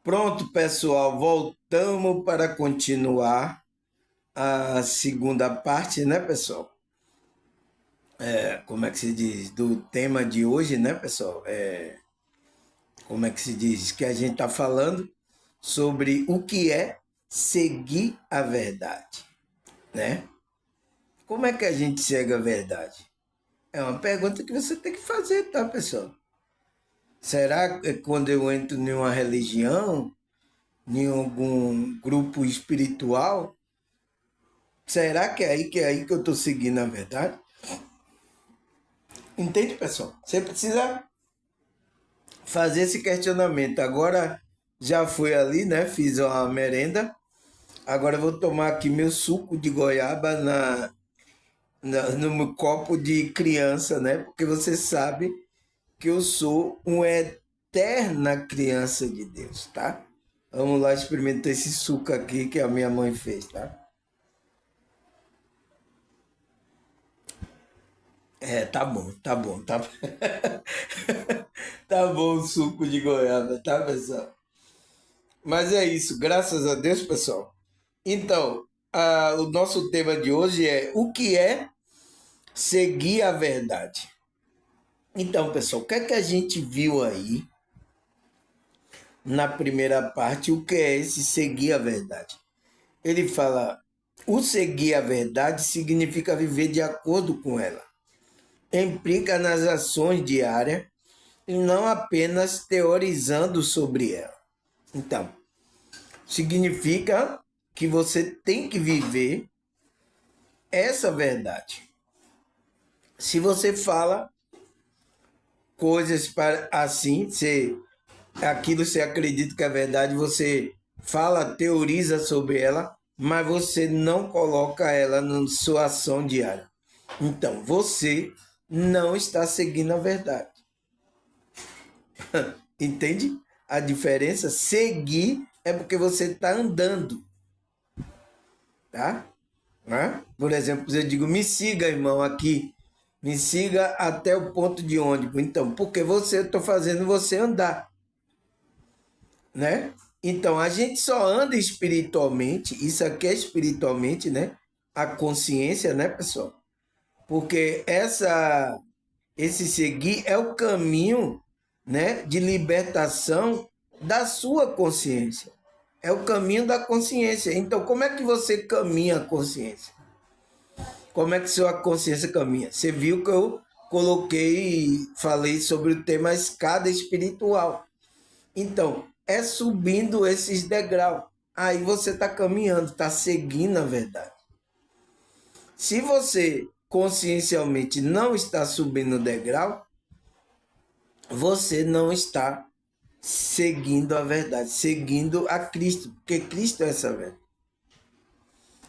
Pronto, pessoal, voltamos para continuar a segunda parte, né, pessoal? Como é que se diz? Do tema de hoje, né, pessoal? Como é que se diz? Que a gente está falando sobre o que é seguir a verdade, né? Como é que a gente segue a verdade? É uma pergunta que você tem que fazer, tá, pessoal? Será que quando eu entro em uma religião, em algum grupo espiritual, será que é aí que eu estou seguindo a verdade? Entende, pessoal? Você precisa fazer esse questionamento. Agora já fui ali, né? Fiz uma merenda. Agora eu vou tomar aqui meu suco de goiaba no meu copo de criança, né? Porque você sabe que eu sou uma eterna criança de Deus, tá? Vamos lá experimentar esse suco aqui que a minha mãe fez, tá? Tá bom, tá bom, tá. Tá bom o suco de goiaba, tá, pessoal? Mas é isso, graças a Deus, pessoal. Então, o nosso tema de hoje é o que é seguir a verdade. Então, pessoal, o que é que a gente viu aí na primeira parte? O que é esse seguir a verdade? Ele fala: o seguir a verdade significa viver de acordo com ela. Implica nas ações diárias e não apenas teorizando sobre ela. Então, significa que você tem que viver essa verdade. Se você fala coisas para assim, aquilo você acredita que é verdade, você fala, teoriza sobre ela, mas você não coloca ela na sua ação diária. Então, você não está seguindo a verdade. Entende a diferença? Seguir é porque você está andando, tá? Né? Por exemplo, eu digo, me siga, irmão, aqui. Me siga até o ponto de ônibus. Então, porque eu estou fazendo você andar, né? Então, a gente só anda espiritualmente, isso aqui é espiritualmente, né? A consciência, né, pessoal? Porque esse seguir é o caminho, né, de libertação da sua consciência. É o caminho da consciência. Então, como é que você caminha a consciência? Como é que sua consciência caminha? Você viu que eu falei sobre o tema escada espiritual. Então, é subindo esses degraus. Aí você está caminhando, está seguindo a verdade. Se você consciencialmente não está subindo o degrau, você não está seguindo a verdade, seguindo a Cristo, porque Cristo é essa verdade.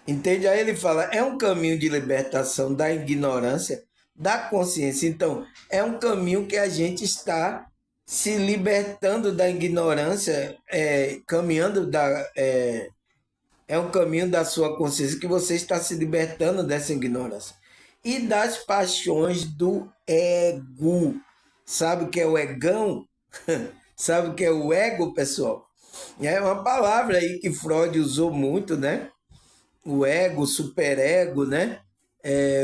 Entende? Aí ele fala, é um caminho de libertação da ignorância, da consciência. Então, é um caminho que a gente está se libertando da ignorância, caminhando é um caminho da sua consciência que você está se libertando dessa ignorância. E das paixões do ego. Sabe o que é o egão? Sabe o que é o ego, pessoal? É uma palavra aí que Freud usou muito, né? O ego, o superego, né?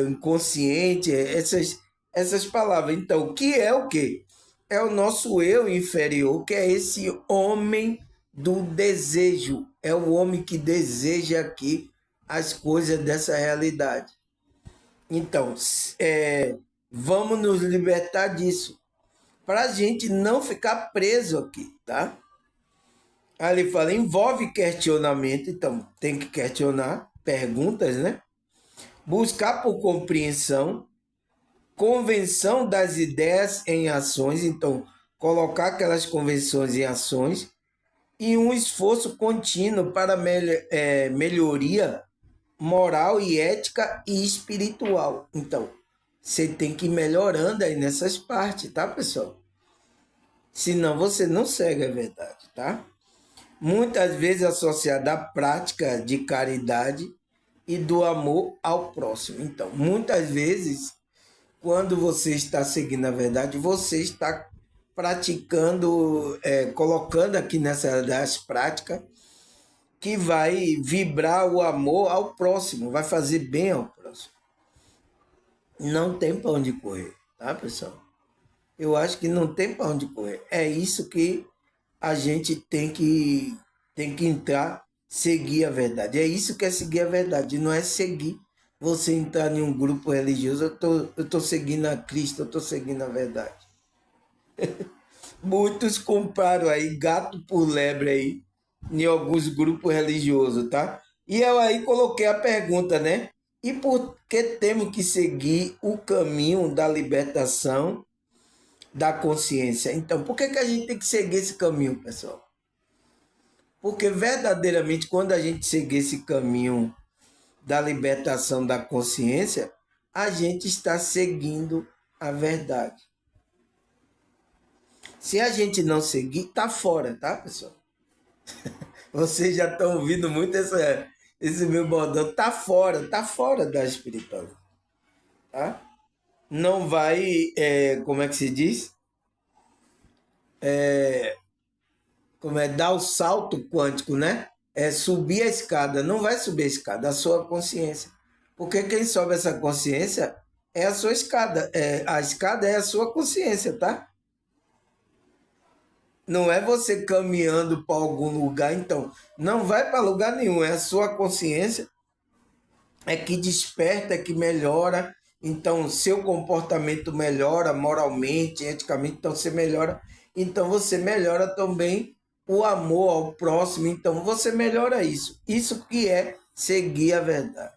O inconsciente, essas palavras. Então, o que é o quê? É o nosso eu inferior, que é esse homem do desejo. É o homem que deseja aqui as coisas dessa realidade. Então, vamos nos libertar disso, para a gente não ficar preso aqui, tá? Aí ele fala, envolve questionamento, então tem que questionar, perguntas, né? Buscar por compreensão, convenção das ideias em ações, então colocar aquelas convenções em ações e um esforço contínuo para melhoria moral e ética e espiritual. Então, você tem que ir melhorando aí nessas partes, tá, pessoal? Senão você não segue a verdade, tá? Muitas vezes associada à prática de caridade e do amor ao próximo. Então, muitas vezes, quando você está seguindo a verdade, você está praticando, colocando aqui nessa das práticas, que vai vibrar o amor ao próximo, vai fazer bem ao próximo. Não tem para onde correr, tá, pessoal? Eu acho que não tem para onde correr. É isso que a gente tem que entrar, seguir a verdade. É isso que é seguir a verdade, não é seguir você entrar em um grupo religioso. Eu tô seguindo a Cristo, eu estou seguindo a verdade. Muitos compraram aí gato por lebre aí em alguns grupos religiosos, tá? E eu aí coloquei a pergunta, né? E por que temos que seguir o caminho da libertação da consciência? Então, por que a gente tem que seguir esse caminho, pessoal? Porque verdadeiramente, quando a gente seguir esse caminho da libertação da consciência, a gente está seguindo a verdade. Se a gente não seguir, tá fora, tá, pessoal? Vocês já estão ouvindo muito esse meu bordão. Tá fora da espiritualidade, tá? Não vai, como é que se diz? Como é dar o salto quântico, né? É subir a escada. Não vai subir a escada, a sua consciência. Porque quem sobe essa consciência é a sua escada. A escada é a sua consciência, tá? Não é você caminhando para algum lugar, então. Não vai para lugar nenhum, é a sua consciência que desperta, que melhora. Então, seu comportamento melhora moralmente, eticamente, então você melhora. Então, você melhora também o amor ao próximo. Então, você melhora isso. Isso que é seguir a verdade.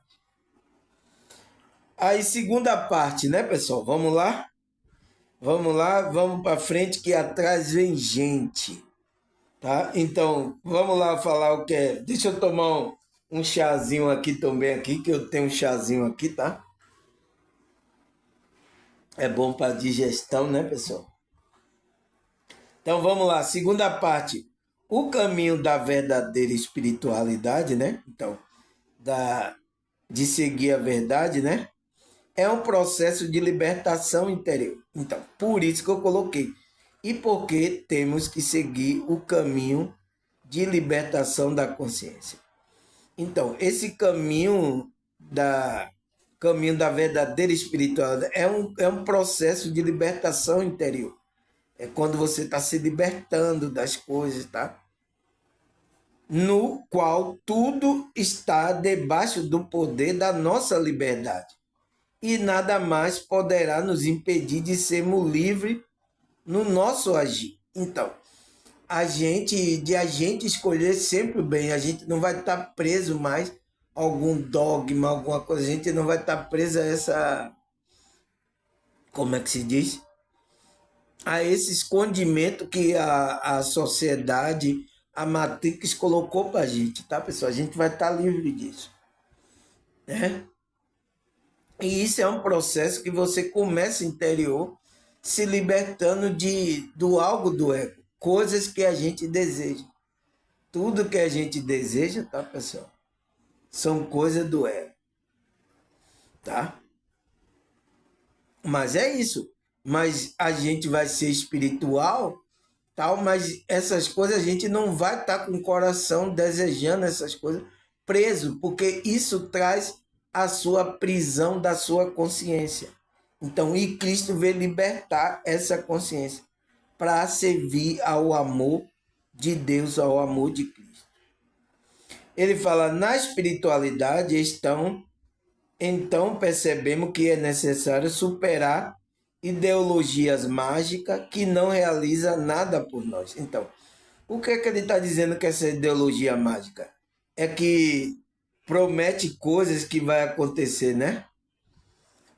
Aí, segunda parte, né, pessoal? Vamos lá? Vamos lá, vamos para frente, que atrás vem gente. Tá? Então, vamos lá falar o que é. Deixa eu tomar um chazinho aqui também, aqui, que eu tenho um chazinho aqui, tá? É bom para digestão, né, pessoal? Então vamos lá, segunda parte. O caminho da verdadeira espiritualidade, né? Então, de seguir a verdade, né? É um processo de libertação interior. Então, por isso que eu coloquei. E porque temos que seguir o caminho de libertação da consciência. Então, esse caminho da verdadeira espiritualidade é um processo de libertação interior. É quando você está se libertando das coisas, tá? No qual tudo está debaixo do poder da nossa liberdade. E nada mais poderá nos impedir de sermos livres no nosso agir. Então, a gente escolher sempre o bem, a gente não vai estar preso mais a algum dogma, alguma coisa, a gente não vai estar preso a essa, como é que se diz? A esse escondimento que a sociedade, a Matrix colocou para a gente, tá, pessoal? A gente vai estar livre disso, né? E isso é um processo que você começa interior, se libertando do algo do ego, coisas que a gente deseja. Tudo que a gente deseja, tá, pessoal? São coisas do ego, tá? Mas é isso. Mas a gente vai ser espiritual, tal, mas essas coisas a gente não vai estar com o coração desejando essas coisas preso, porque isso traz a sua prisão da sua consciência. Então, e Cristo veio libertar essa consciência para servir ao amor de Deus, ao amor de Cristo. Ele fala, na espiritualidade então percebemos que é necessário superar ideologias mágicas que não realizam nada por nós. Então, o que é que ele está dizendo que essa ideologia mágica? É que promete coisas que vai acontecer, né?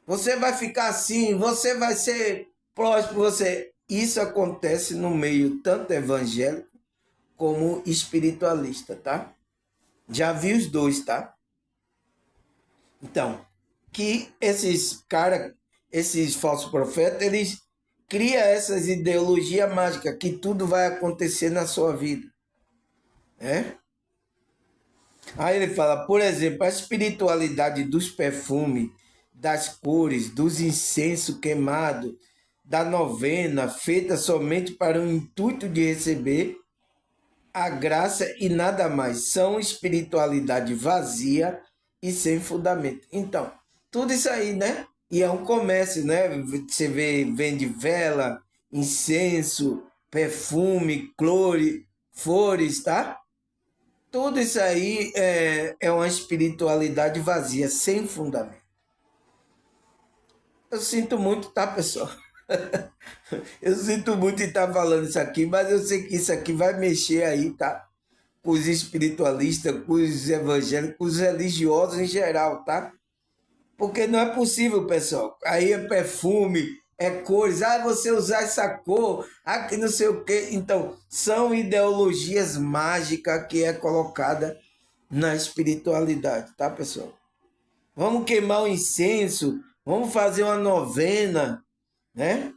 Você vai ficar assim, você vai ser próspero, você. Isso acontece no meio tanto evangélico como espiritualista, tá? Já vi os dois, tá? Então, que esses falsos profetas, eles criam essas ideologias mágicas, que tudo vai acontecer na sua vida, né? Aí ele fala, por exemplo, a espiritualidade dos perfumes, das cores, dos incensos queimados, da novena feita somente para o intuito de receber a graça e nada mais. São espiritualidade vazia e sem fundamento. Então, tudo isso aí, né? E é um comércio, né? Você vê, vende vela, incenso, perfume, clore, flores, tá? Tudo isso aí é uma espiritualidade vazia, sem fundamento. Eu sinto muito, tá, pessoal? Eu sinto muito em estar falando isso aqui, mas eu sei que isso aqui vai mexer aí, tá? Com os espiritualistas, com os evangélicos, com os religiosos em geral, tá? Porque não é possível, pessoal. Aí é perfume, é cores. Ah, você usar essa cor, que não sei o quê. Então, são ideologias mágicas que é colocada na espiritualidade, tá, pessoal? Vamos queimar o incenso, vamos fazer uma novena, né?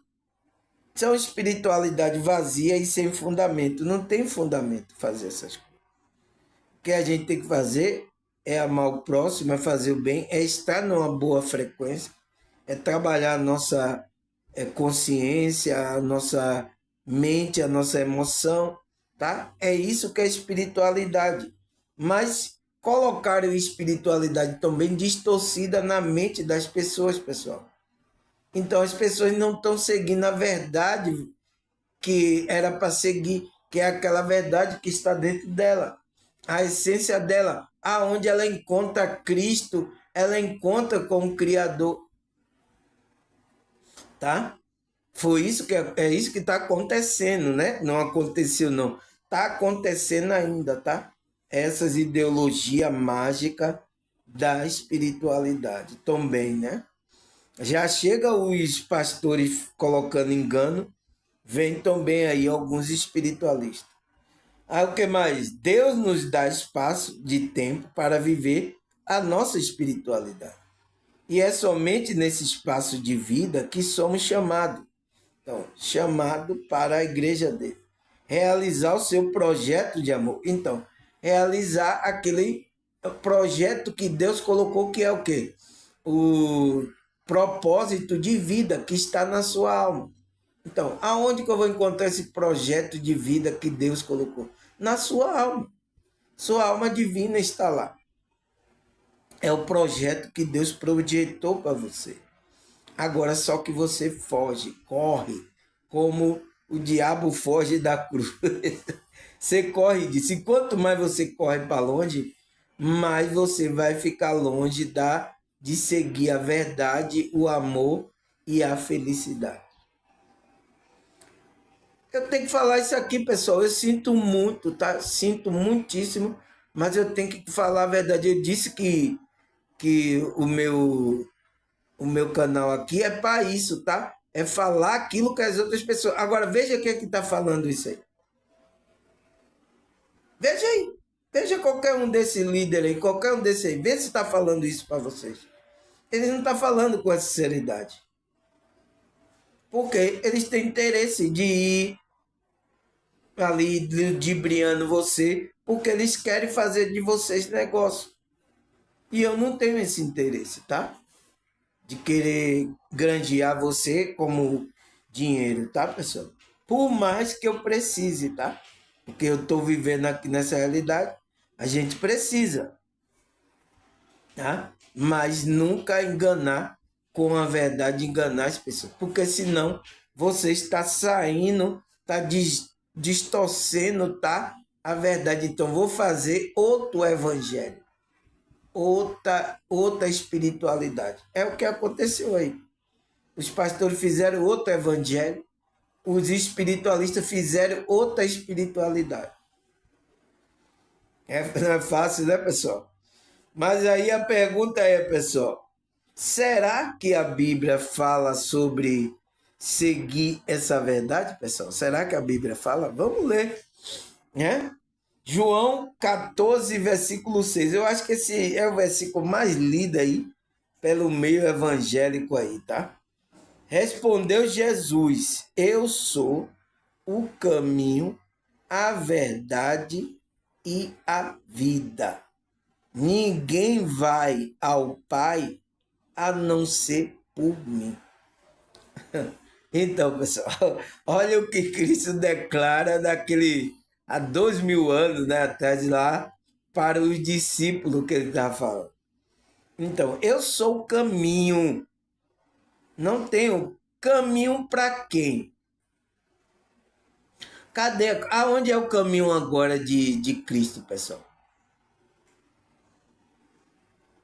São espiritualidade vazia e sem fundamento. Não tem fundamento fazer essas coisas. O que a gente tem que fazer é amar o próximo, é fazer o bem, é estar numa boa frequência, é trabalhar a nossa consciência, a nossa mente, a nossa emoção, tá? É isso que é espiritualidade. Mas colocaram espiritualidade também distorcida na mente das pessoas, pessoal. Então as pessoas não estão seguindo a verdade que era para seguir, que é aquela verdade que está dentro dela, a essência dela, aonde ela encontra Cristo, ela encontra como Criador, tá? Foi isso que é isso que está acontecendo, né? Não aconteceu não, está acontecendo ainda, tá? Essas ideologias mágicas da espiritualidade também, né? Já chega os pastores colocando engano, vem também aí alguns espiritualistas. Aí o que mais? Deus nos dá espaço de tempo para viver a nossa espiritualidade. E é somente nesse espaço de vida que somos chamados. Então, chamado para a igreja dele. Realizar o seu projeto de amor. Então, realizar aquele projeto que Deus colocou, que é o quê? O propósito de vida que está na sua alma. Então, aonde que eu vou encontrar esse projeto de vida que Deus colocou? Na sua alma. Sua alma divina está lá. É o projeto que Deus projetou para você. Agora só que você foge, corre, como o diabo foge da cruz. Você corre disso. E quanto mais você corre para longe, mais você vai ficar longe de seguir a verdade, o amor e a felicidade. Eu tenho que falar isso aqui, pessoal. Eu sinto muito, tá? Sinto muitíssimo, mas eu tenho que falar a verdade. Eu disse que o meu canal aqui é para isso, tá? É falar aquilo que as outras pessoas. Agora, veja quem é que está falando isso aí. Veja aí. Veja qualquer um desse líder aí, qualquer um desse aí. Vê se está falando isso para vocês. Ele não está falando com a sinceridade. Porque eles têm interesse de ir ali ludibriando você, porque eles querem fazer de vocês negócio. E eu não tenho esse interesse, tá? De querer granjear você como dinheiro, tá, pessoal? Por mais que eu precise, tá? Porque eu tô vivendo aqui nessa realidade, a gente precisa, tá? Mas nunca enganar com a verdade, enganar as pessoas, porque senão você está saindo, está distorcendo, tá? A verdade. Então vou fazer outro evangelho, outra espiritualidade. É o que aconteceu aí. Os pastores fizeram outro evangelho, os espiritualistas fizeram outra espiritualidade. Não é fácil, né, pessoal? Mas aí a pergunta é, pessoal, será que a Bíblia fala sobre seguir essa verdade, pessoal? Será que a Bíblia fala? Vamos ler, né? João 14, versículo 6. Eu acho que esse é o versículo mais lido aí pelo meio evangélico aí, tá? Respondeu Jesus: Eu sou o caminho, a verdade e a vida. Ninguém vai ao Pai a não ser por mim. Então, pessoal, olha o que Cristo declara há 2000 anos, né, atrás lá, para os discípulos que ele está falando. Então, eu sou o caminho. Não tenho caminho para quem? Cadê? Aonde é o caminho agora de Cristo, pessoal?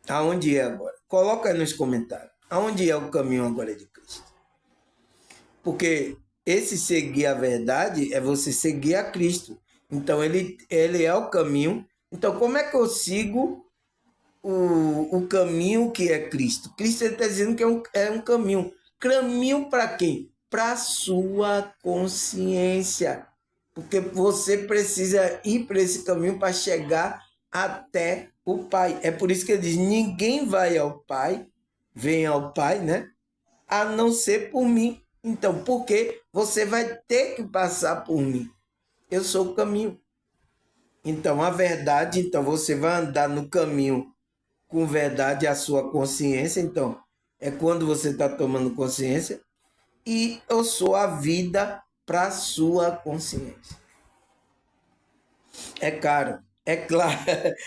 Aonde é agora? Coloca aí nos comentários. Aonde é o caminho agora de Cristo? Porque esse seguir a verdade é você seguir a Cristo. Então, ele é o caminho. Então, como é que eu sigo o caminho que é Cristo? Cristo está dizendo que é um caminho. Caminho para quem? Para a sua consciência. Porque você precisa ir para esse caminho para chegar até o Pai. É por isso que ele diz: ninguém vai ao Pai, vem ao Pai, né? A não ser por mim. Então, porque você vai ter que passar por mim. Eu sou o caminho. Então, a verdade, então você vai andar no caminho com verdade a sua consciência. Então, é quando você está tomando consciência. E eu sou a vida para a sua consciência. É caro, é claro,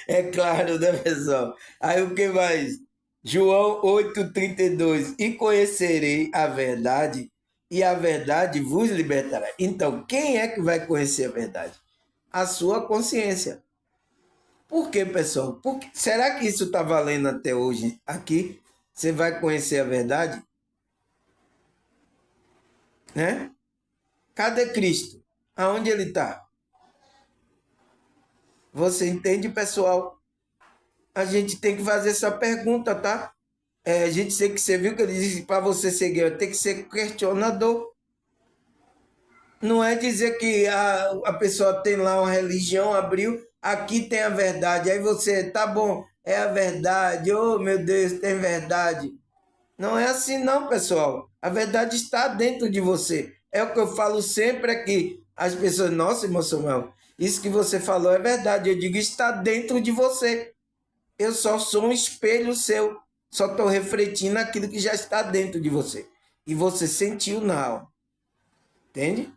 é claro, né, pessoal? Aí o que mais? João 8,32. E conhecerei a verdade, e a verdade vos libertará. Então, quem é que vai conhecer a verdade? A sua consciência. Por quê, pessoal? Será que isso está valendo até hoje aqui? Você vai conhecer a verdade? Né? Cadê Cristo? Aonde ele está? Você entende, pessoal? A gente tem que fazer essa pergunta, tá? A gente tem que, você viu que ele disse para você seguir, tem que ser questionador. Não é dizer que a pessoa tem lá uma religião, abriu, aqui tem a verdade. Aí você, tá bom, é a verdade, oh meu Deus, tem verdade. Não é assim não, pessoal. A verdade está dentro de você. É o que eu falo sempre aqui. As pessoas, nossa, irmão Samuel, isso que você falou é verdade. Eu digo, está dentro de você. Eu só sou um espelho seu. Só estou refletindo aquilo que já está dentro de você. E você sentiu na alma. Entende?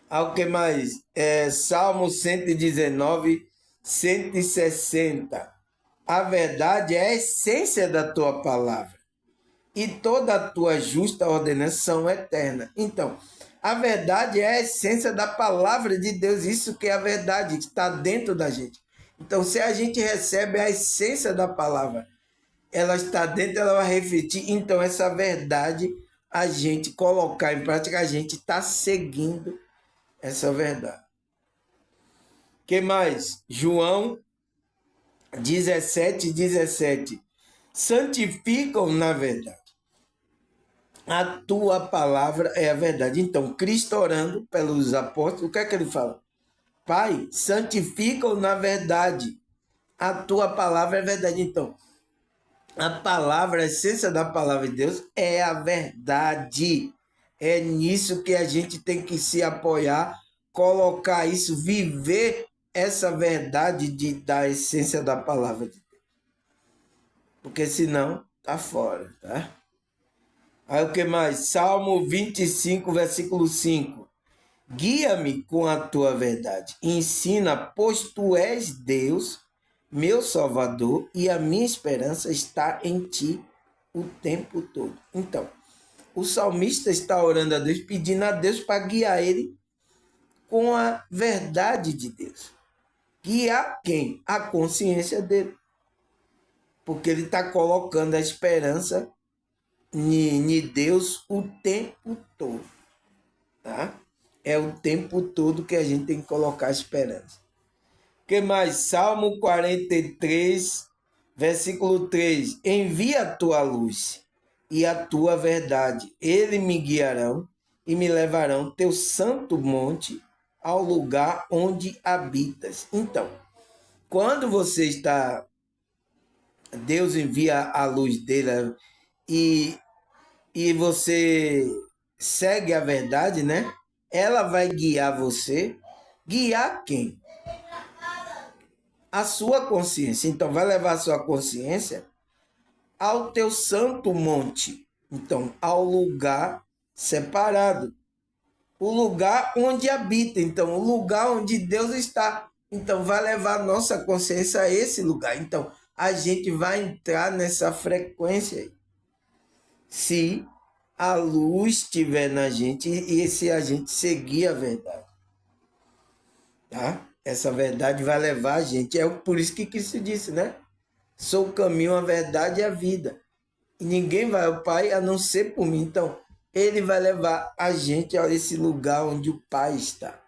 Algo que mais? Salmo 119, 160. A verdade é a essência da tua palavra. E toda a tua justa ordenação eterna. Então, a verdade é a essência da palavra de Deus. Isso que é a verdade, que está dentro da gente. Então, se a gente recebe a essência da palavra, ela está dentro, ela vai refletir. Então, essa verdade, a gente colocar em prática, a gente está seguindo essa verdade. O que mais? João 17, 17. Santificam na verdade. A tua palavra é a verdade. Então, Cristo orando pelos apóstolos, o que é que ele fala? Pai, santificam na verdade. A tua palavra é verdade. Então, a palavra, a essência da palavra de Deus é a verdade. É nisso que a gente tem que se apoiar, colocar isso, viver essa verdade da essência da palavra de Deus. Porque senão, tá fora, tá? Aí o que mais? Salmo 25, versículo 5. Guia-me com a tua verdade. Ensina, pois tu és Deus, meu Salvador, e a minha esperança está em ti o tempo todo. Então, o salmista está orando a Deus, pedindo a Deus para guiar ele com a verdade de Deus. Guiar quem? A consciência dele. Porque ele está colocando a esperança em Deus o tempo todo. Tá? É o tempo todo que a gente tem que colocar a esperança. O que mais? Salmo 43, versículo 3. Envia a tua luz e a tua verdade. Eles me guiarão e me levarão teu santo monte ao lugar onde habitas. Então, quando você está... Deus envia a luz dele e você segue a verdade, né? Ela vai guiar você. Guiar quem? A sua consciência. Então, vai levar a sua consciência ao teu santo monte. Então, ao lugar separado. O lugar onde habita, então, o lugar onde Deus está. Então, vai levar nossa consciência a esse lugar. Então, a gente vai entrar nessa frequência aí. Se a luz estiver na gente e se a gente seguir a verdade. Tá? Essa verdade vai levar a gente. É por isso que Cristo disse, né? Sou o caminho, a verdade e a vida. E ninguém vai ao Pai a não ser por mim. Então, ele vai levar a gente a esse lugar onde o Pai está.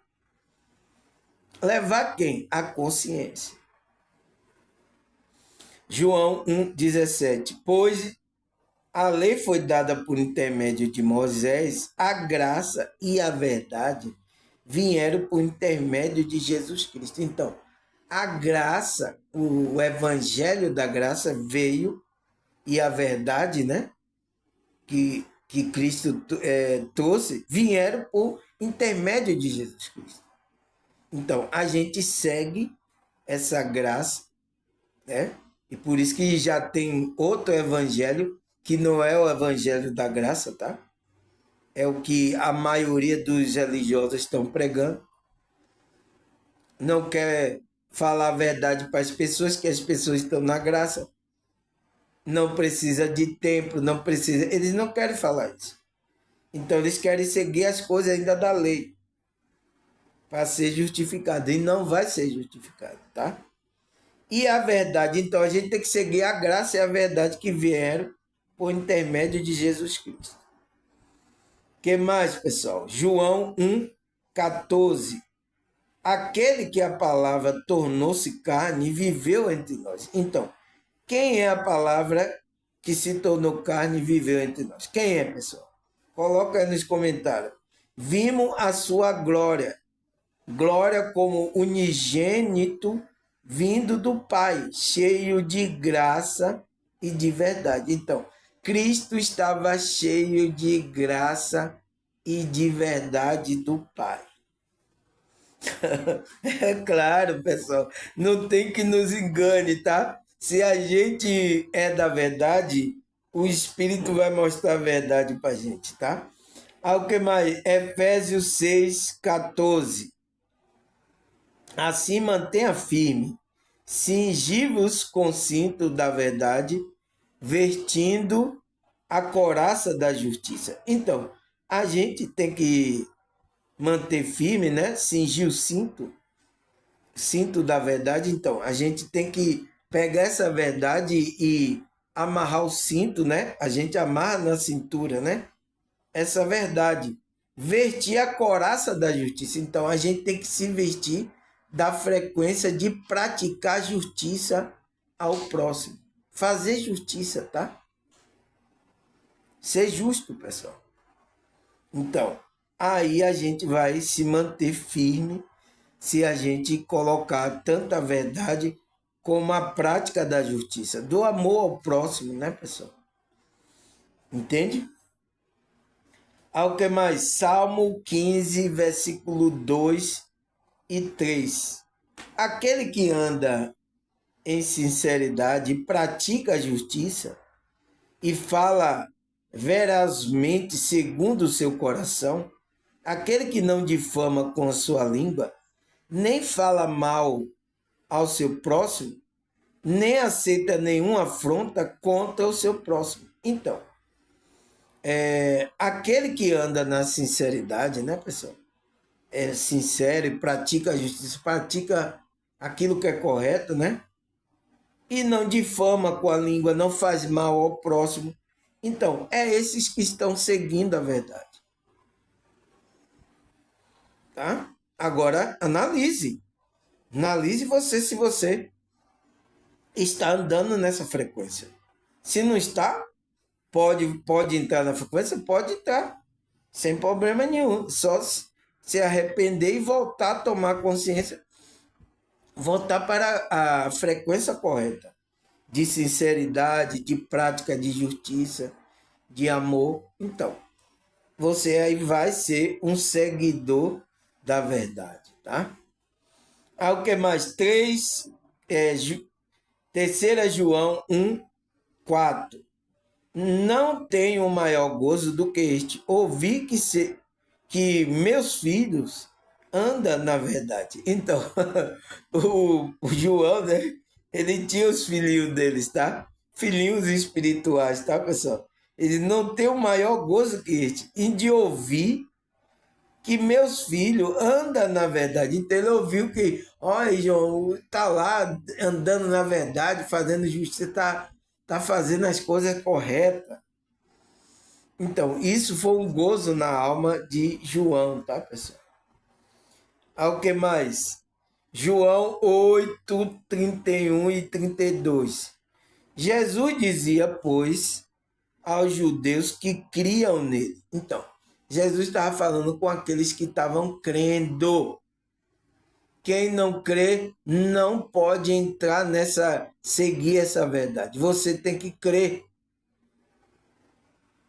Levar quem? A consciência. João 1,17. Pois a lei foi dada por intermédio de Moisés, a graça e a verdade vieram por intermédio de Jesus Cristo. Então, a graça, o evangelho da graça veio e a verdade, né, que Cristo trouxe, vieram por intermédio de Jesus Cristo. Então, a gente segue essa graça, né? E por isso que já tem outro evangelho que não é o evangelho da graça, tá? É o que a maioria dos religiosos estão pregando. Não quer falar a verdade para as pessoas, que as pessoas estão na graça. Não precisa de templo, não precisa. Eles não querem falar isso. Então eles querem seguir as coisas ainda da lei para ser justificado. E não vai ser justificado, tá? E a verdade, então a gente tem que seguir a graça e a verdade que vieram por intermédio de Jesus Cristo. Que mais, pessoal? João 1,14. Aquele que a palavra tornou-se carne e viveu entre nós. Então, quem é a palavra que se tornou carne e viveu entre nós? Quem é, pessoal? Coloca aí nos comentários. Vimos a sua glória. Glória como unigênito vindo do Pai, cheio de graça e de verdade. Então, Cristo estava cheio de graça e de verdade do Pai. É claro, pessoal, não tem que nos engane, tá? Se a gente é da verdade, o Espírito vai mostrar a verdade pra gente, tá? O que mais? Efésios 6,14. Assim mantenha firme, cingi-vos com o cinto da verdade, vestindo a couraça da justiça. Então, a gente tem que manter firme, né? Cingir o cinto da verdade. Então, a gente tem que pegar essa verdade e amarrar o cinto, né? A gente amarra na cintura, né? Essa verdade. Vestir a couraça da justiça. Então, a gente tem que se vestir da frequência de praticar justiça ao próximo. Fazer justiça, tá? Ser justo, pessoal. Então, aí a gente vai se manter firme se a gente colocar tanto a verdade como a prática da justiça, do amor ao próximo, né, pessoal? Entende? Ao que mais? Salmo 15, versículo 2 e 3. Aquele que anda em sinceridade e pratica a justiça e fala verazmente segundo o seu coração, aquele que não difama com a sua língua, nem fala mal ao seu próximo, nem aceita nenhuma afronta contra o seu próximo. Então, aquele que anda na sinceridade, né, pessoal? É sincero e pratica a justiça, pratica aquilo que é correto, né? E não difama com a língua, não faz mal ao próximo. Então, é esses que estão seguindo a verdade. Tá? Agora, analise. Analise você se você está andando nessa frequência. Se não está, pode entrar na frequência? Pode entrar. Sem problema nenhum. Só se arrepender e voltar a tomar consciência. Voltar para a frequência correta. De sinceridade, de prática de justiça, de amor. Então, você aí vai ser um seguidor da verdade, tá? O que mais? 3, 3 João 1, 4. não tenho maior gozo do que este, ouvir que meus filhos andam na verdade. Então, o João, né? Ele tinha os filhinhos deles, tá? Filhinhos espirituais, tá, pessoal? Ele não tem o maior gozo que este, em de ouvir que meus filhos andam na verdade. Então ele ouviu que, olha, João, tá lá andando na verdade, fazendo justiça, tá fazendo as coisas corretas. Então, isso foi um gozo na alma de João, tá, pessoal? Ao que mais? João 8, 31 e 32. Jesus dizia, pois, aos judeus que criam nele. Então, Jesus estava falando com aqueles que estavam crendo. Quem não crê não pode entrar seguir essa verdade. Você tem que crer.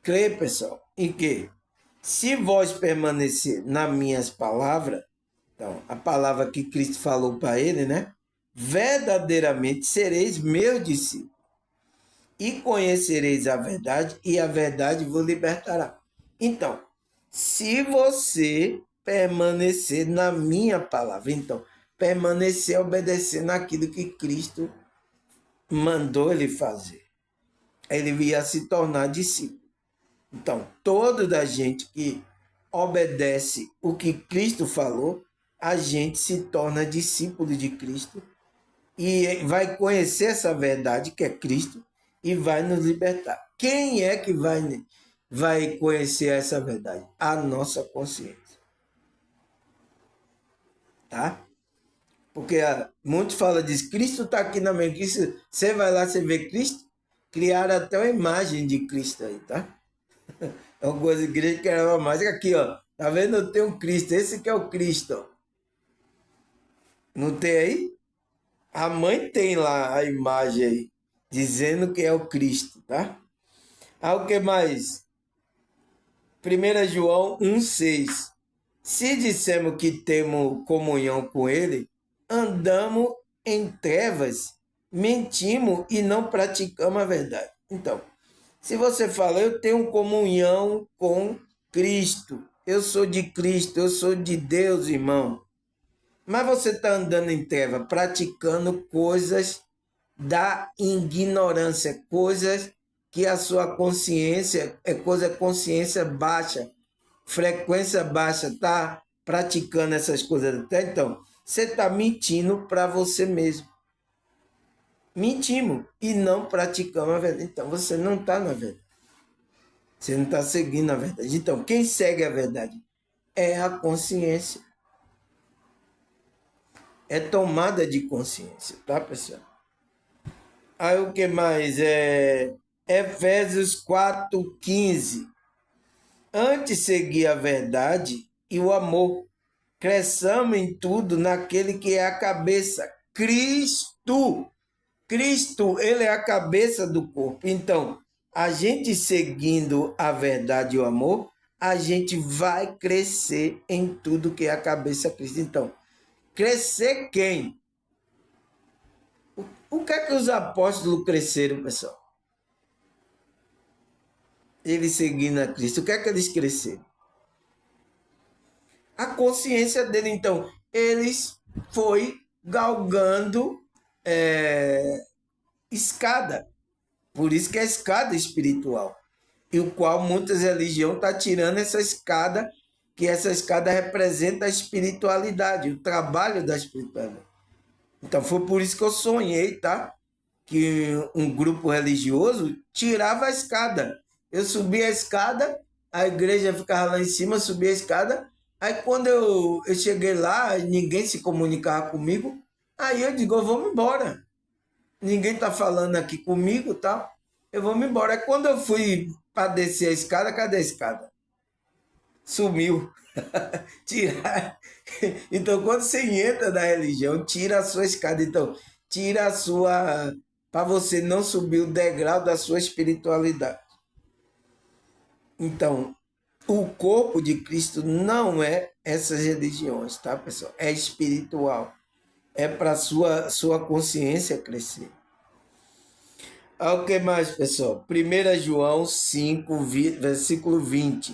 Crer, pessoal, em que? Se vós permanecer nas minhas palavras, então, a palavra que Cristo falou para ele, né? Verdadeiramente sereis meus discípulos e conhecereis a verdade e a verdade vos libertará. Então, se você permanecer na minha palavra, então, permanecer obedecendo aquilo que Cristo mandou ele fazer, ele ia se tornar discípulo. Então, toda da gente que obedece o que Cristo falou, a gente se torna discípulo de Cristo e vai conhecer essa verdade que é Cristo e vai nos libertar. Quem é que vai conhecer essa verdade? A nossa consciência. Tá? Porque muitos falam disso, Cristo está aqui na minha Cristo. Você vai lá, você vê Cristo, criaram até uma imagem de Cristo aí, tá? É uma coisa igreja que era mais aqui, ó. Tá vendo? Eu tenho um Cristo, esse que é o Cristo. Não tem aí? A mãe tem lá a imagem aí, dizendo que é o Cristo, tá? O que mais? 1 João 1,6. Se dissermos que temos comunhão com ele, andamos em trevas, mentimos e não praticamos a verdade. Então, se você fala, eu tenho comunhão com Cristo, eu sou de Cristo, eu sou de Deus, irmão. Mas você está andando em treva, praticando coisas da ignorância, coisas que a sua consciência consciência baixa, frequência baixa, está praticando essas coisas até então, você está mentindo para você mesmo. Mentimos e não praticamos a verdade. Então você não está na verdade. Você não está seguindo a verdade. Então, quem segue a verdade é a consciência. É tomada de consciência, tá, pessoal? Aí o que mais? Efésios 4,15. Antes seguir a verdade e o amor. Cresçamos em tudo naquele que é a cabeça, Cristo. Cristo, ele é a cabeça do corpo. Então, a gente seguindo a verdade e o amor, a gente vai crescer em tudo que é a cabeça Cristo. Então, crescer quem? O que é que os apóstolos cresceram, pessoal? Eles seguindo a Cristo. O que é que eles cresceram? A consciência dele, então, eles foi galgando escada. Por isso que é escada espiritual. E o qual muitas religiões estão tirando essa escada, que essa escada representa a espiritualidade, o trabalho da espiritualidade. Então foi por isso que eu sonhei, tá? Que um grupo religioso tirava a escada. Eu subia a escada, a igreja ficava lá em cima, subia a escada. Aí quando eu cheguei lá, ninguém se comunicava comigo. Aí eu digo, eu vou me embora. Ninguém tá falando aqui comigo, tá? Eu vou me embora. Aí quando eu fui para descer a escada, cadê a escada? Sumiu. Tirar. Então, quando você entra na religião, tira a sua escada. Então, tira a sua. Para você não subir o degrau da sua espiritualidade. Então, o corpo de Cristo não é essas religiões, tá, pessoal? É espiritual. É para sua consciência crescer. O que mais, pessoal? 1 João 5, versículo 20.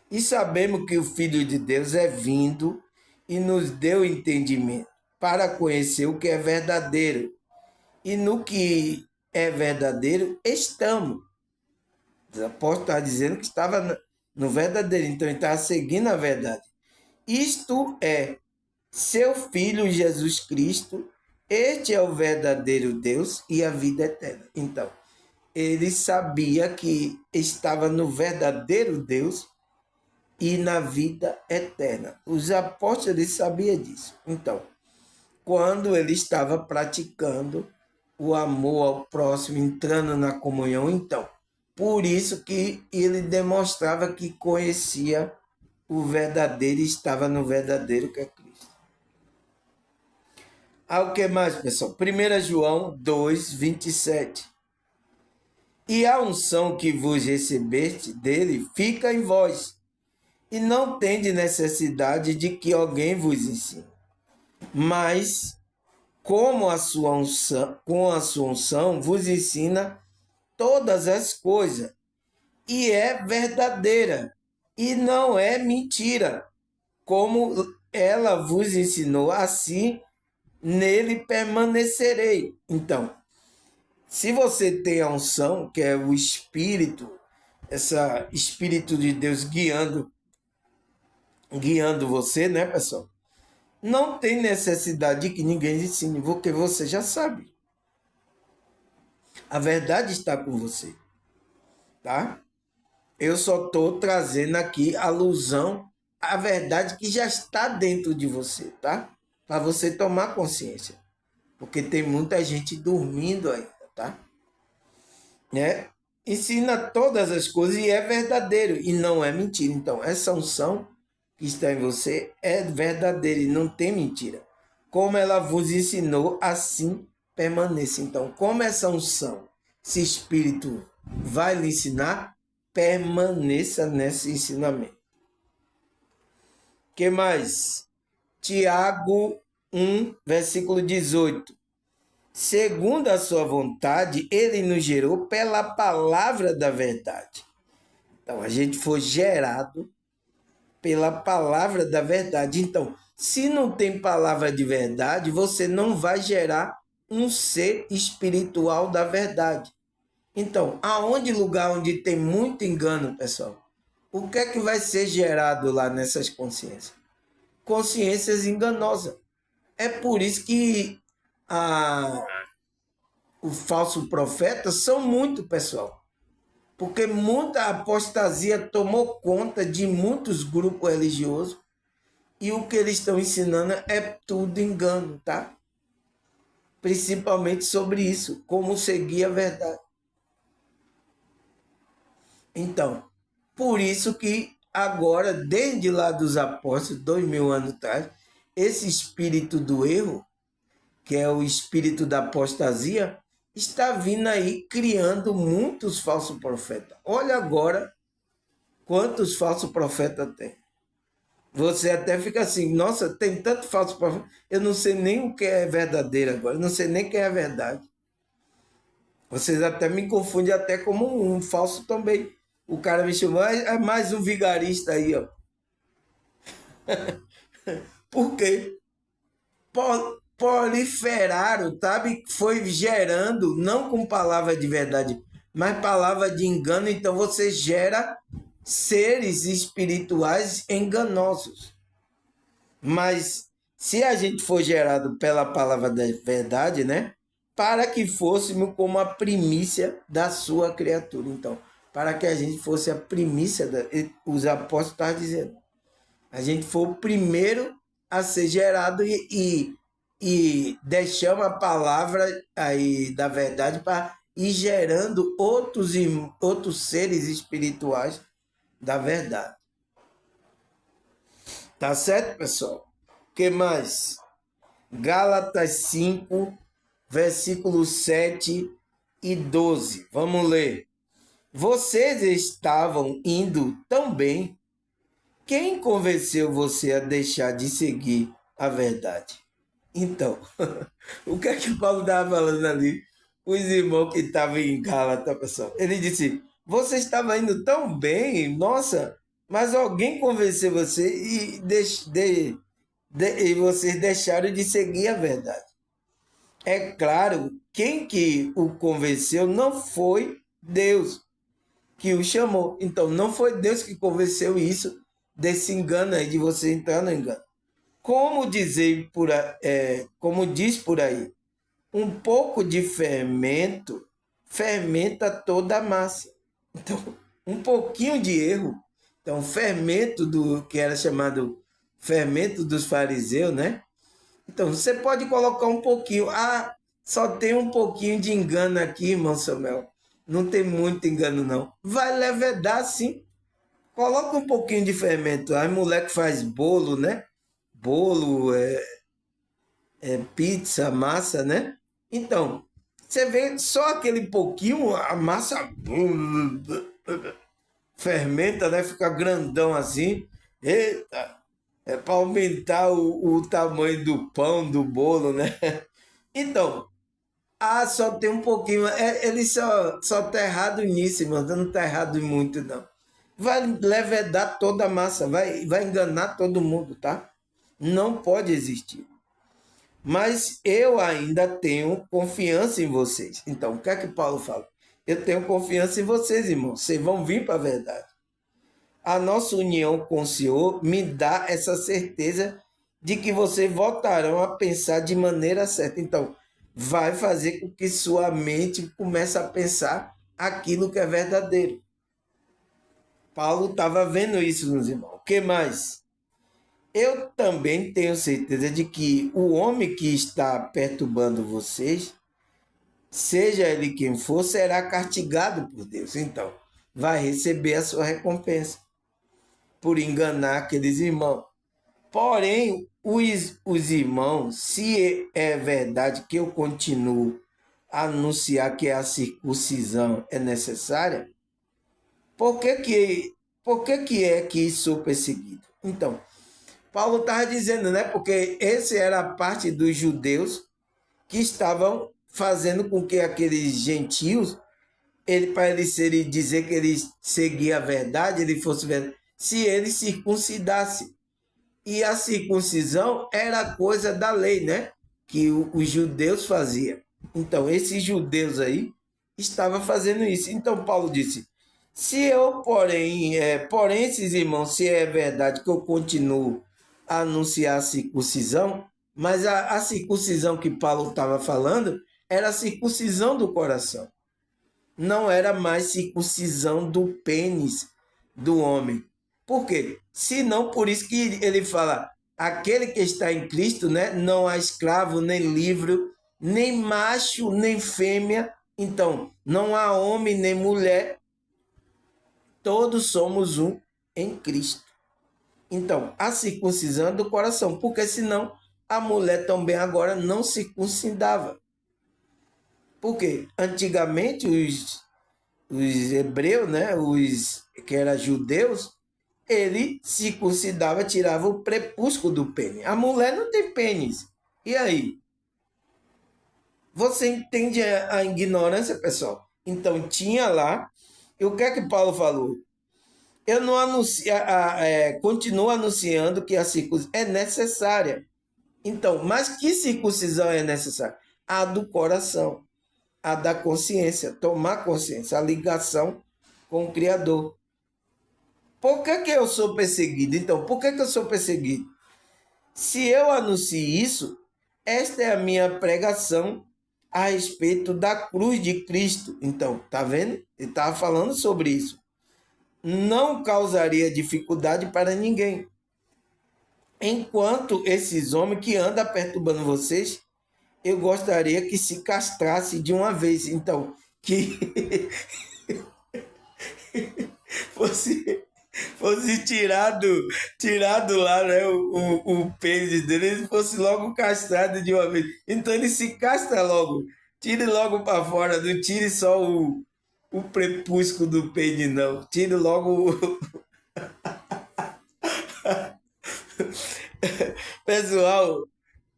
E sabemos que o Filho de Deus é vindo e nos deu entendimento para conhecer o que é verdadeiro. E no que é verdadeiro, estamos. O apóstolo está dizendo que estava no verdadeiro, então ele estava seguindo a verdade. Isto é seu Filho Jesus Cristo, este é o verdadeiro Deus e a vida eterna. Então, ele sabia que estava no verdadeiro Deus e na vida eterna. Os apóstolos sabiam disso. Então, quando ele estava praticando o amor ao próximo, entrando na comunhão, então, por isso que ele demonstrava que conhecia o verdadeiro e estava no verdadeiro que é Cristo. O que mais, pessoal? 1 João 2, 27. E a unção que vos recebeste dele fica em vós, e não tendes necessidade de que alguém vos ensine. Mas, com a sua unção vos ensina todas as coisas, e é verdadeira, e não é mentira, como ela vos ensinou, assim nele permanecerei. Então, se você tem a unção, que é o Espírito, esse Espírito de Deus guiando você, né, pessoal? Não tem necessidade de que ninguém ensine, porque você já sabe. A verdade está com você, tá? Eu só estou trazendo aqui alusão à verdade que já está dentro de você, tá? Para você tomar consciência. Porque tem muita gente dormindo ainda, tá? Né? Ensina todas as coisas e é verdadeiro e não é mentira. Então, essa unção que está em você é verdadeira e não tem mentira. Como ela vos ensinou, assim permaneça. Então, como essa unção, esse Espírito vai lhe ensinar, permaneça nesse ensinamento. Que mais? Tiago 1, versículo 18. Segundo a sua vontade, ele nos gerou pela palavra da verdade. Então, a gente foi gerado pela palavra da verdade. Então, se não tem palavra de verdade, você não vai gerar um ser espiritual da verdade. Então, aonde lugar onde tem muito engano, pessoal? O que é que vai ser gerado lá nessas consciências? Consciências enganosas. É por isso que o falso profeta são muito, pessoal. Porque muita apostasia tomou conta de muitos grupos religiosos e o que eles estão ensinando é tudo engano, tá? Principalmente sobre isso, como seguir a verdade. Então, por isso que agora, desde lá dos apóstolos, 2000 anos atrás, esse espírito do erro, que é o espírito da apostasia, está vindo aí criando muitos falsos profetas. Olha agora quantos falsos profetas tem. Você até fica assim, nossa, tem tanto falso profeta, eu não sei nem o que é verdadeiro agora, eu não sei nem quem é verdade. Vocês até me confundem até como um falso também. O cara me chamou, é mais um vigarista aí, ó. Por quê? Proliferaram, sabe? Foi gerando, não com palavra de verdade, mas palavra de engano. Então você gera seres espirituais enganosos. Mas se a gente for gerado pela palavra da verdade, né? Para que fôssemos como a primícia da sua criatura. Então, para que a gente fosse a primícia, os apóstolos estavam dizendo, a gente foi o primeiro a ser gerado e deixamos a palavra aí da verdade para ir gerando outros seres espirituais da verdade. Tá certo, pessoal? O que mais? Gálatas 5, versículos 7 e 12. Vamos ler. Vocês estavam indo tão bem. Quem convenceu você a deixar de seguir a verdade? Então, o que é que Paulo estava falando ali? os irmãos que estavam em Gálatas, pessoal. Ele disse: você estava indo tão bem, nossa, mas alguém convenceu você e vocês deixaram de seguir a verdade. É claro, quem que o convenceu não foi Deus que o chamou. Então, não foi Deus que convenceu isso desse engano aí, de você entrar no engano. Como diz por aí, um pouco de fermento fermenta toda a massa. Então, um pouquinho de erro. Então, fermento do que era chamado fermento dos fariseus, né? Então, você pode colocar um pouquinho. Ah, só tem um pouquinho de engano aqui, irmão Samuel. Não tem muito engano, não. Vai levedar, sim. Coloca um pouquinho de fermento. Aí, moleque faz bolo, né? Bolo, pizza, massa, né? Então, você vê só aquele pouquinho, a massa fermenta, né? Fica grandão assim. Eita! É para aumentar o tamanho do pão, do bolo, né? Então, só tem um pouquinho. Ele só tá errado nisso, irmão. Não tá errado em muito, não. Vai levedar toda a massa, vai enganar todo mundo, tá? Não pode existir. Mas eu ainda tenho confiança em vocês. Então, o que é que Paulo fala? Eu tenho confiança em vocês, irmãos. Vocês vão vir para a verdade. A nossa união com o Senhor me dá essa certeza de que vocês voltarão a pensar de maneira certa. Então, vai fazer com que sua mente comece a pensar aquilo que é verdadeiro. Paulo estava vendo isso nos irmãos. O que mais? Eu também tenho certeza de que o homem que está perturbando vocês, seja ele quem for, será castigado por Deus. Então, vai receber a sua recompensa por enganar aqueles irmãos. Porém, os irmãos, se é verdade que eu continuo a anunciar que a circuncisão é necessária, por que é que sou perseguido? Então, Paulo estava dizendo, né? Porque esse era a parte dos judeus que estavam fazendo com que aqueles gentios, para ele dizer que ele seguia a verdade, ele fosse verdade, se ele circuncidasse. E a circuncisão era coisa da lei, né? Que os judeus faziam. Então, esses judeus aí estavam fazendo isso. Então, Paulo disse: se eu, porém, esses irmãos, se é verdade que eu continuo a anunciar a circuncisão, mas a circuncisão que Paulo estava falando era a circuncisão do coração. Não era mais circuncisão do pênis do homem. Por quê? Se não, por isso que ele fala, aquele que está em Cristo, né, não há escravo, nem livre, nem macho, nem fêmea. Então, não há homem, nem mulher. Todos somos um em Cristo. Então, a circuncisão é do coração, porque senão a mulher também agora não circuncidava. Porque antigamente os hebreus, né, os que eram judeus, ele circuncidava, tirava o prepúsculo do pênis. A mulher não tem pênis. E aí? Você entende a ignorância, pessoal? Então tinha lá, e o que é que Paulo falou? Eu não anuncio, continuo anunciando que a circuncisão é necessária. Então, mas que circuncisão é necessária? A do coração, a da consciência, tomar consciência, a ligação com o Criador. Por que eu sou perseguido? Então, por que eu sou perseguido? Se eu anuncio isso, esta é a minha pregação a respeito da cruz de Cristo. Então, tá vendo? Ele estava falando sobre isso. Não causaria dificuldade para ninguém. Enquanto esses homens que andam perturbando vocês, eu gostaria que se castrasse de uma vez. Então, que fosse tirado lá, né, o pênis dele, ele fosse logo castrado de uma vez. Então ele se castra logo. Tire logo para fora, não tire só o prepúsculo do pênis, não. Tire logo Pessoal,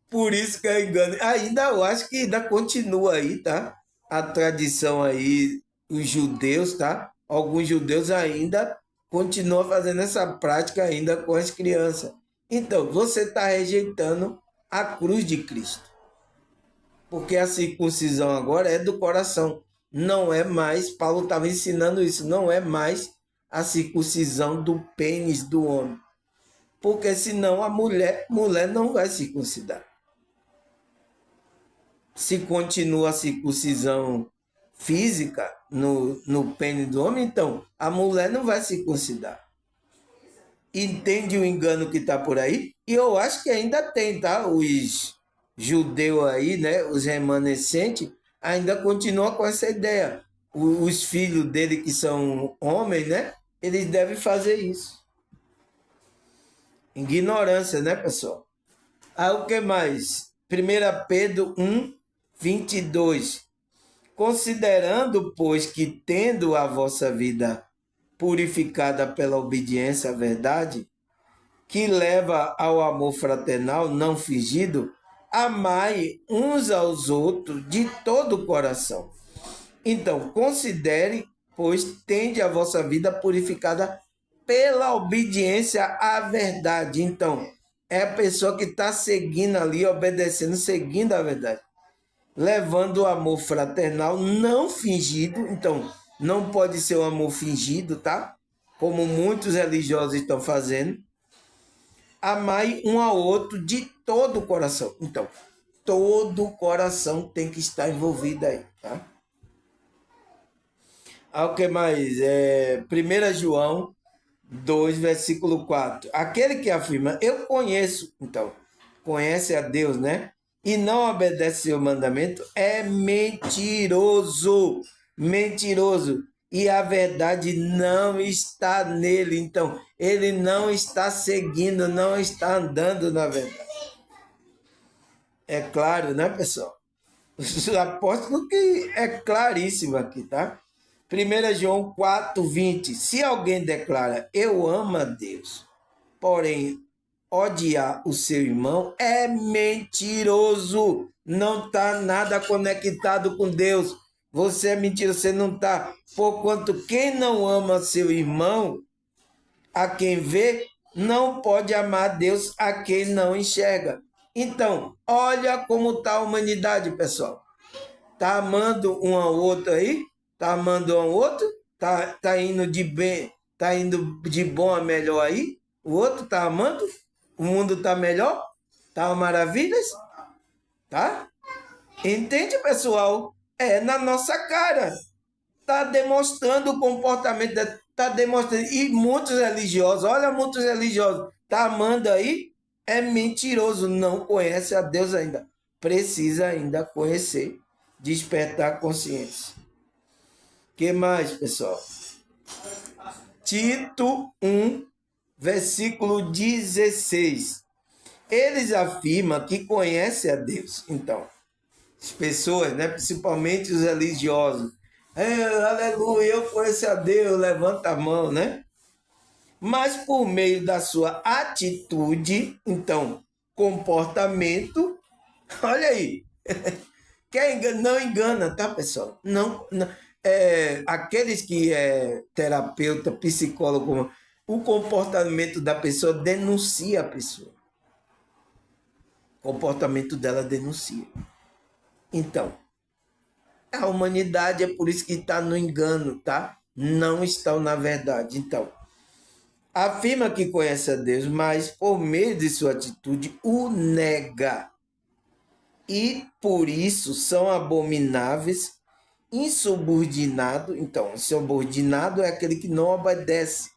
por isso que eu engano. Ainda eu acho que ainda continua aí, tá? a tradição aí, os judeus, tá? Alguns judeus ainda continuam fazendo essa prática ainda com as crianças. Então, você está rejeitando a cruz de Cristo. Porque a circuncisão agora é do coração. Não é mais, Paulo estava ensinando isso, não é mais a circuncisão do pênis do homem. Porque senão a mulher não vai circuncidar. Se continua a circuncisão física no pênis do homem, então a mulher não vai circuncidar. Entende o engano que está por aí? E eu acho que ainda tem, tá? Os judeus aí, né? Os remanescentes, ainda continuam com essa ideia. Os filhos dele, que são homens, né? Eles devem fazer isso. Ignorância, né, pessoal? Aí o que mais? 1 Pedro 1:22. Considerando, pois, que tendo a vossa vida purificada pela obediência à verdade, que leva ao amor fraternal não fingido, amai uns aos outros de todo o coração. Então, considere, pois, tende a vossa vida purificada pela obediência à verdade. Então, é a pessoa que está seguindo ali, obedecendo, seguindo a verdade. Levando o amor fraternal não fingido. Então, não pode ser um amor fingido, tá? Como muitos religiosos estão fazendo. Amai um ao outro de todo o coração. Então, todo o coração tem que estar envolvido aí, tá? O que mais? 1 João 2, versículo 4. Aquele que afirma, eu conheço, então, conhece a Deus, né? E não obedece seu mandamento, é mentiroso. Mentiroso. E a verdade não está nele. Então, ele não está seguindo, não está andando na verdade. É claro, né, pessoal? Os apóstolos que é claríssimo aqui, tá? 1 João 4:20. Se alguém declara, eu amo a Deus, porém odiar o seu irmão, é mentiroso. Não está nada conectado com Deus. Você é mentiroso, você não está. Porquanto quem não ama seu irmão, a quem vê, não pode amar Deus a quem não enxerga. Então, olha como está a humanidade, pessoal. Tá amando um ao outro aí? Tá amando um ao outro? Tá indo de bem, tá indo de bom a melhor aí? O outro tá amando? O mundo tá melhor? Tá maravilhas? Tá? Entende, pessoal? É na nossa cara. Tá demonstrando o comportamento, tá demonstrando. E muitos religiosos, olha, muitos religiosos, tá amando aí? É mentiroso, não conhece a Deus ainda. Precisa ainda conhecer, despertar a consciência. Que mais, pessoal? Tito 1, versículo 16. Eles afirmam que conhecem a Deus. Então, as pessoas, né, principalmente os religiosos, aleluia, eu conheço a Deus, levanta a mão, né? Mas por meio da sua atitude, então, comportamento, olha aí, não engana, tá, pessoal? Não, aqueles que é terapeuta, psicólogo, o comportamento da pessoa denuncia a pessoa. O comportamento dela denuncia. Então, a humanidade é por isso que está no engano, tá? Não estão na verdade. Então, afirma que conhece a Deus, mas por meio de sua atitude o nega. E por isso são abomináveis, insubordinado. Então, subordinado é aquele que não obedece.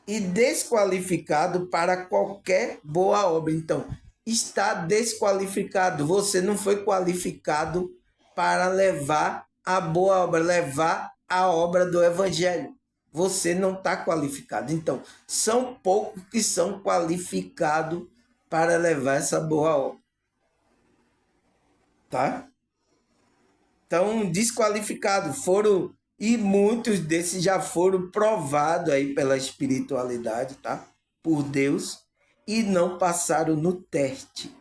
E desqualificado para qualquer boa obra. Então, está desqualificado. Você não foi qualificado para levar a boa obra, levar a obra do Evangelho. Você não está qualificado. Então, são poucos que são qualificados para levar essa boa obra. Tá? Então, desqualificados foram, e muitos desses já foram provados aí pela espiritualidade, tá? Por Deus, e não passaram no teste,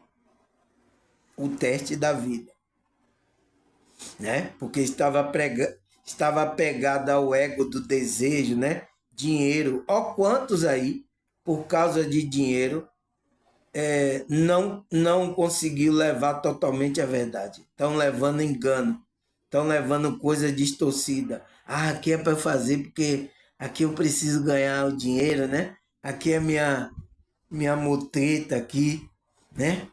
o teste da vida. né? Porque estava apegado ao ego do desejo, né? Dinheiro. Ó, quantos aí, por causa de dinheiro, não conseguiu levar totalmente a verdade. Estão levando engano, estão levando coisa distorcida. Ah, aqui é para fazer porque aqui eu preciso ganhar o dinheiro, né? Aqui é minha muteta aqui, né?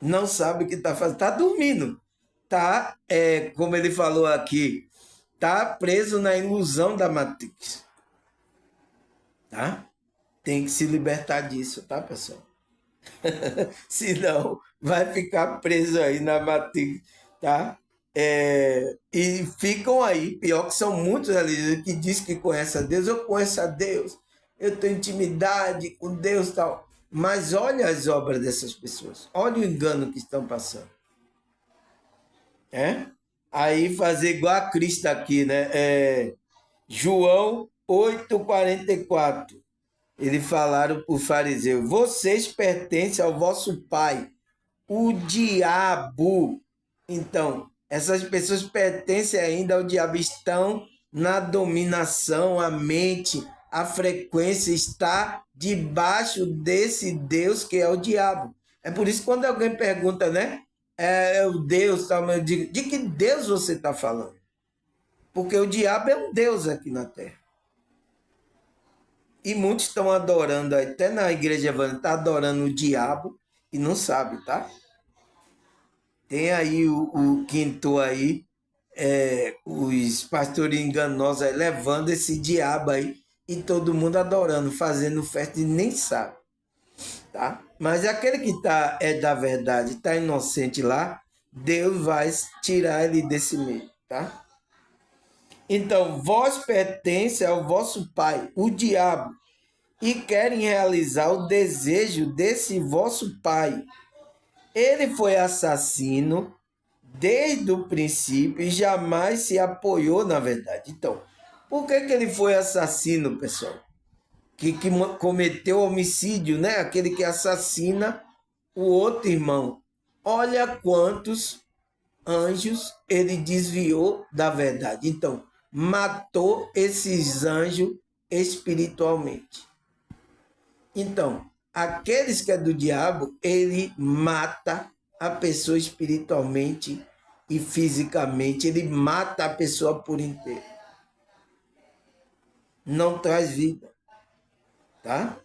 Não sabe o que está fazendo, está dormindo, tá? Como ele falou aqui, tá preso na ilusão da Matrix, tá? Tem que se libertar disso, tá, pessoal? Senão vai ficar preso aí na Matrix, tá? E ficam aí, pior que são muitos religiosos que dizem que conhecem a Deus, eu conheço a Deus, eu tenho intimidade com Deus e tal. Mas olha as obras dessas pessoas, olha o engano que estão passando. Aí fazer igual a Cristo aqui, né? João 8,44. Eles falaram para o fariseu: vocês pertencem ao vosso pai, o diabo. Então, essas pessoas pertencem ainda ao diabo, estão na dominação, a mente, a frequência está debaixo desse Deus que é o diabo. É por isso que quando alguém pergunta, né? É o Deus, tal, eu digo, de que Deus você está falando? Porque o diabo é um Deus aqui na Terra. E muitos estão adorando, até na igreja evangélica, está adorando o diabo e não sabe, tá? Tem aí o quinto aí, os pastores enganosos aí, levando esse diabo aí e todo mundo adorando, fazendo festa e nem sabe, tá? Mas aquele que é da verdade, está inocente lá, Deus vai tirar ele desse meio, tá? Então, vós pertencem ao vosso pai, o diabo, e querem realizar o desejo desse vosso pai. Ele foi assassino desde o princípio e jamais se apoiou na verdade. Então, por que ele foi assassino, pessoal? Que cometeu homicídio, né? Aquele que assassina o outro irmão. Olha quantos anjos ele desviou da verdade. Então, matou esses anjos espiritualmente. Então, aqueles que é do diabo, ele mata a pessoa espiritualmente e fisicamente, ele mata a pessoa por inteiro. Não traz vida, tá?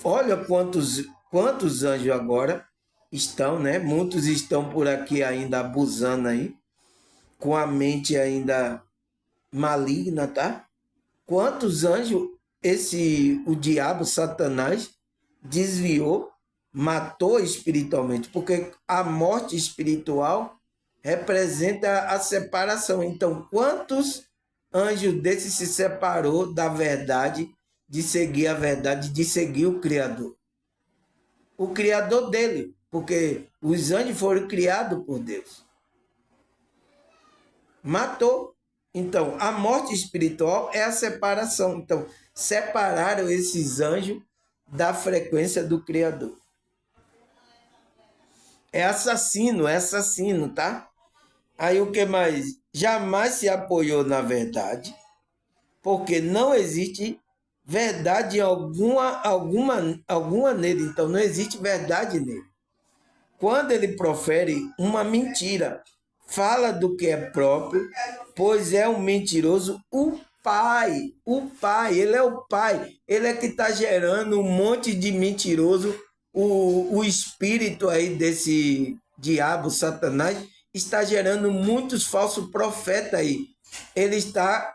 Olha quantos anjos agora estão, né? Muitos estão por aqui ainda abusando aí, com a mente ainda maligna, tá? Quantos anjos o diabo, Satanás, desviou, matou espiritualmente, porque a morte espiritual representa a separação. Então, quantos anjos desses se separou da verdade, de seguir a verdade, de seguir o Criador? O Criador dele, porque os anjos foram criados por Deus. Matou. Então, a morte espiritual é a separação. Então, separaram esses anjos da frequência do Criador. É assassino, tá? Aí o que mais? Jamais se apoiou na verdade, porque não existe verdade alguma nele. Então, não existe verdade nele. Quando ele profere uma mentira, fala do que é próprio, pois é um mentiroso. O pai, ele é o pai, ele é que está gerando um monte de mentiroso. O espírito aí desse diabo, Satanás, está gerando muitos falsos profetas aí. Ele está,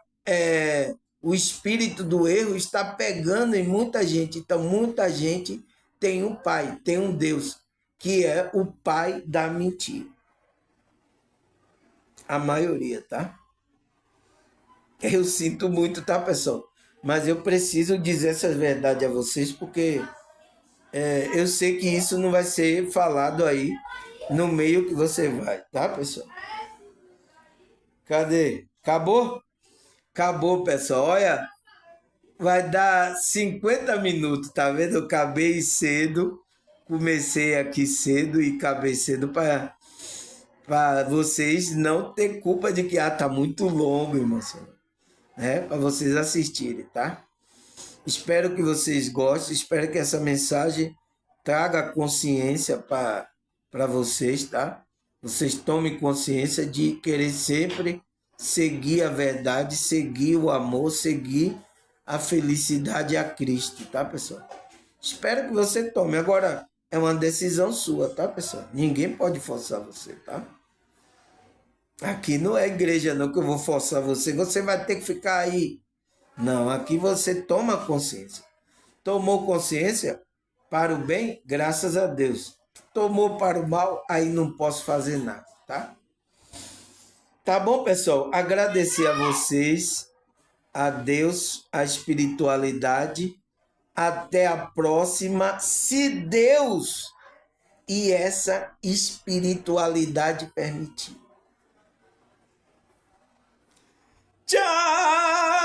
o espírito do erro está pegando em muita gente. Então, muita gente tem um pai, tem um Deus, que é o pai da mentira. A maioria, tá? Eu sinto muito, tá, pessoal? Mas eu preciso dizer essas verdades a vocês, porque eu sei que isso não vai ser falado aí no meio que você vai, tá, pessoal? Cadê? Acabou? Acabou, pessoal. Olha, vai dar 50 minutos, tá vendo? Eu acabei cedo, comecei aqui cedo e acabei cedo para para vocês não ter culpa de que tá muito longo, irmãos, né? Para vocês assistirem, tá? Espero que vocês gostem, espero que essa mensagem traga consciência para vocês, tá? Vocês tomem consciência de querer sempre seguir a verdade, seguir o amor, seguir a felicidade a Cristo, tá, pessoal? Espero que você tome. Agora, é uma decisão sua, tá, pessoal? Ninguém pode forçar você, tá? Aqui não é igreja não que eu vou forçar você. Você vai ter que ficar aí. Não, aqui você toma consciência. Tomou consciência para o bem, graças a Deus. Tomou para o mal, aí não posso fazer nada, tá? Tá bom, pessoal? Agradecer a vocês, a Deus, a espiritualidade. Até a próxima, se Deus e essa espiritualidade permitir. Tchau!